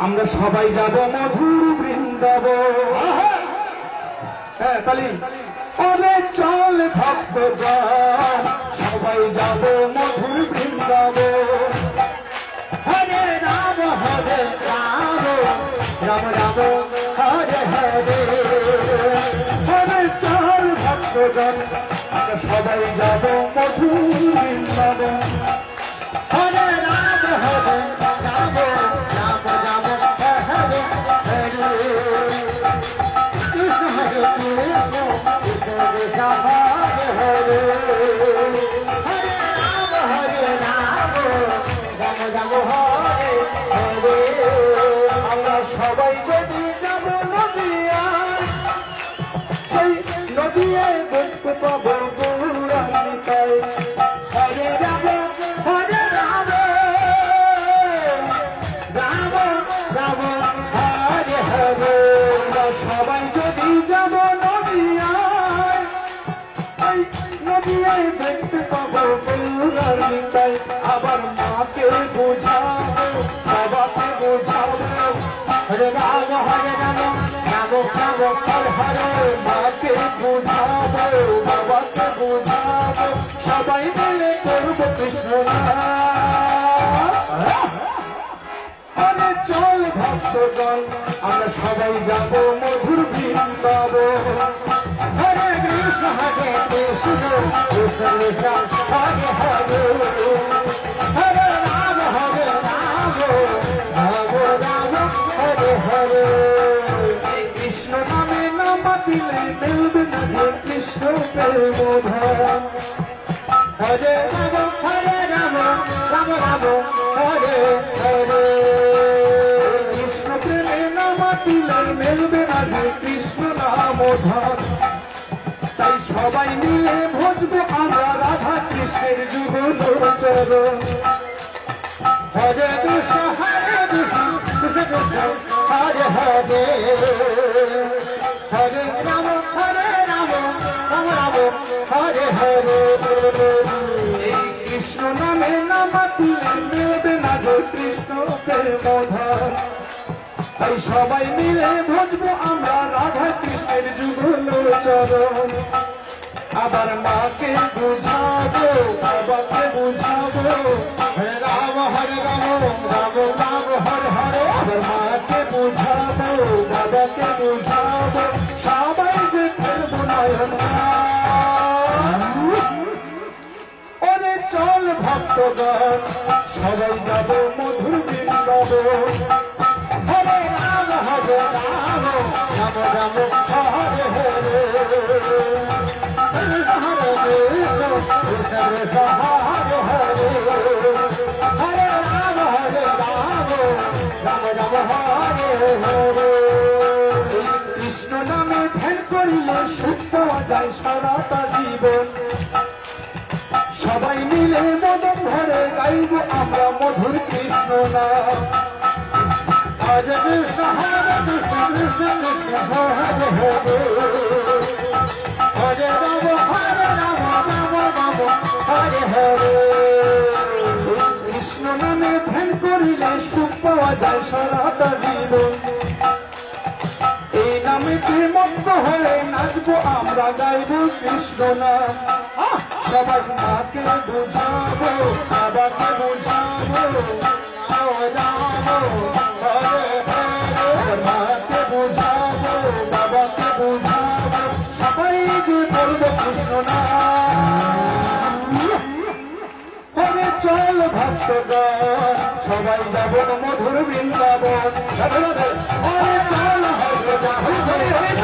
আমরা সবাই যাব মধুর বৃন্দাবন। হ্যাঁ তালি ওরে চল ভক্তগণ সবাই যাব মধুর বৃন্দাবন। হরে রাম রাম রাম হরে হরে। হরে চল ভক্তগণ আমরা সবাই যাব মধুর বৃন্দাবন। হরে রাম রাম রাম রাম হরে হরে। কৃষ্ণ হরে কৃষ্ণ কৃষ্ণ কৃষ্ণ হরে হরে। হরে রাম রাম রাম হরে হরে। আমরা সবাই যদি যাব নদিয়ায় সেই নদিয়ায় দেখতে পাবো গৌরাঙ্গিকায়। হরে রাম হরে রাম রাম রাম হরে হরে। আমরা সবাই যদি যাব নদিয়ায় এই নদিয়ায় দেখতে পাবো গৌরাঙ্গিকায়। আবার মাকে বোঝাবো বাবাকে বোঝাবো। হরে রাম রাম রাম হরে হরে। মাকে বোঝাবো বাবাকে বোঝাবো সবাই মিলে করবো কৃষ্ণ নাম। আরে চল ভক্তগণ আমরা সবাই যাব মধুর বৃন্দাবন। হরে কৃষ্ণ কৃষ্ণ কৃষ্ণ হরে হরে। হরে রাম রাম হরে হরে। কৃষ্ণ নামে নাম দিলে মিলবে না যে কৃষ্ণ প্রেম ধন। হরে রাম রাম রাম হরে হরে। কৃষ্ণ প্রেমে নাম দিলে মিলবে না যে কৃষ্ণ নাম ধন। তাই সবাই মিলে ভজবো আমরা রাধা কৃষ্ণের যুগল চরণ। হরে কৃষ্ণ কৃষ্ণ কৃষ্ণ হরে হরে। হরে রাম রাম রাম হরে হরে। কৃষ্ণ নামে নাম দিলে মিলবে না যে কৃষ্ণ প্রেম ধন। তাই সবাই মিলে ভজবো আমরা রাধা কৃষ্ণের যুগল চরণ। আবার মাকে বুঝাবো বাবাকে বুঝাবো। হরে রাম রাম রাম হরে হরে। আবার মাকে বুঝাবো বাবাকে বুঝাবো সবাই যে ফেলবো নয়ন। ওরে চল ভক্তগণ সবাই যাব মধুর বৃন্দাবন। হরে রাম রাম রাম হরে হরে। হরে কৃষ্ণ কৃষ্ণ কৃষ্ণ হরে হরে। হরে রাম রাম হরে হরে। কৃষ্ণ নামে ধ্যান করিলে সুখ পাওয়া যায় সারাটা জীবন। সবাই মিলে মদন ভরে গাইব আমরা মধুর কৃষ্ণ নাম। হরে কৃষ্ণ কৃষ্ণ কৃষ্ণ হরে হরে। হরে রাম রাম রাম হরে হরে। কৃষ্ণ নামে ধ্যান করিলে সুখ পাওয়া যায় সারাটা জীবন। এই নামেতে মগ্ন হয়ে নাচবো আমরা গাইব কৃষ্ণ নাম। সবাই মাকে বুঝাবো বাবাকে বুঝাবো। মাকে বুঝাবো বাবাকে বুঝাবো সবাই যে বলবো কৃষ্ণ নাম। হরে চল ভক্তগণ সবাই যাব মধুর বৃন্দাবন। হরে চল হরে